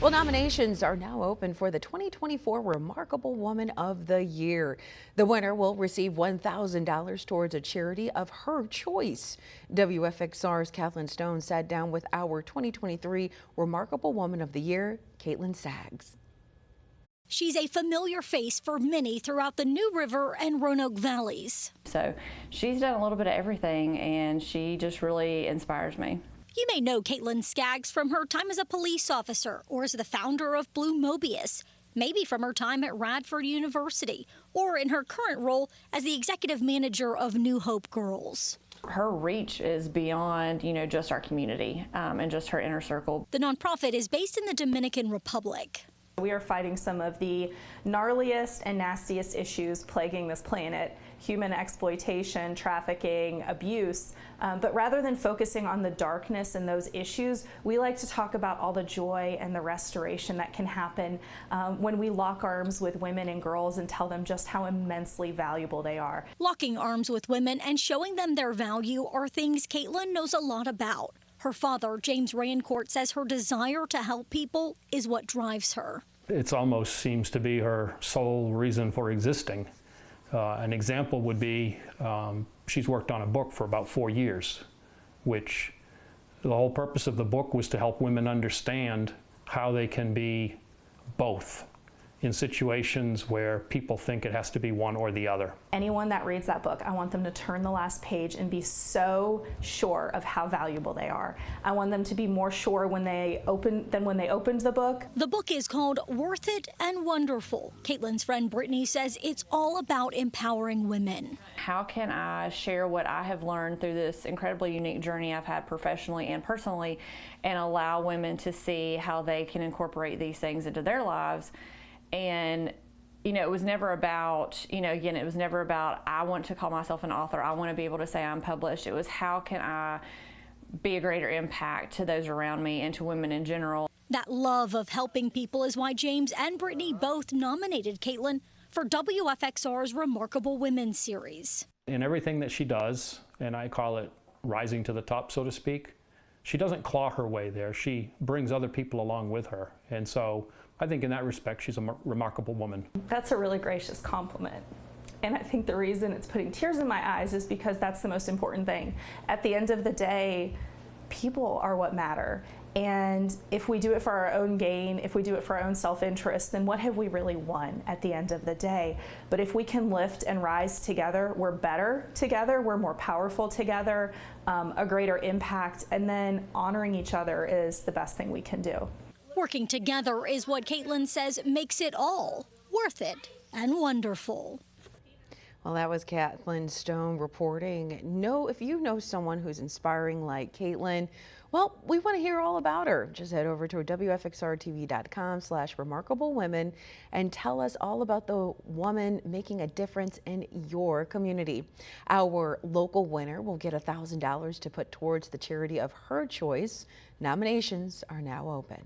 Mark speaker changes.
Speaker 1: Well, nominations are now open for the 2024 Remarkable Woman of the Year. The winner will receive $1,000 towards a charity of her choice. WFXR's Kathleen Stone sat down with our 2023 Remarkable Woman of the Year, Caitlin Saggs.
Speaker 2: She's a familiar face for many throughout the New River and Roanoke valleys.
Speaker 3: So she's done a little bit of everything, and she just really inspires me.
Speaker 2: You may know Caitlin Skaggs from her time as a police officer or as the founder of Blue Mobius, maybe from her time at Radford University, or in her current role as the executive manager of New Hope Girls.
Speaker 3: Her reach is beyond, just our community and just her inner circle.
Speaker 2: The nonprofit is based in the Dominican Republic.
Speaker 4: We are fighting some of the gnarliest and nastiest issues plaguing this planet: human exploitation, trafficking, abuse. But rather than focusing on the darkness and those issues, we like to talk about all the joy and the restoration that can happen when we lock arms with women and girls and tell them just how immensely valuable they are.
Speaker 2: Locking arms with women and showing them their value are things Caitlin knows a lot about. Her father, James Rancourt, says her desire to help people is what drives her.
Speaker 5: It almost seems to be her sole reason for existing. An example would be she's worked on a book for about 4 years, which the whole purpose of the book was to help women understand how they can be both in situations where people think it has to be one or the other.
Speaker 4: Anyone that reads that book, I want them to turn the last page and be so sure of how valuable they are. I want them to be more sure when they opened the book.
Speaker 2: The book is called Worth It and Wonderful. Caitlin's friend Brittany says it's all about empowering women.
Speaker 3: How can I share what I have learned through this incredibly unique journey I've had professionally and personally, and allow women to see how they can incorporate these things into their lives? And it was never about, again, it was never about, I want to call myself an author, I want to be able to say I'm published. It was, how can I be a greater impact to those around me and to women in general.
Speaker 2: That love of helping people is why James and Brittany both nominated Caitlin for WFXR's Remarkable Women series.
Speaker 5: In everything that she does, and I call it rising to the top, so to speak, she doesn't claw her way there. She brings other people along with her. And so I think in that respect, she's a remarkable woman.
Speaker 4: That's a really gracious compliment. And I think the reason it's putting tears in my eyes is because that's the most important thing. At the end of the day, people are what matter. And if we do it for our own gain, if we do it for our own self-interest, then what have we really won at the end of the day? But if we can lift and rise together, we're better together, we're more powerful together, a greater impact, and then honoring each other is the best thing we can do.
Speaker 2: Working together is what Caitlin says makes it all worth it and wonderful.
Speaker 1: Well, that was Kathleen Stone reporting. If you know someone who's inspiring like Caitlin, well, we want to hear all about her. Just head over to WFXRTV.com/remarkablewomen and tell us all about the woman making a difference in your community. Our local winner will get $1,000 to put towards the charity of her choice. Nominations are now open.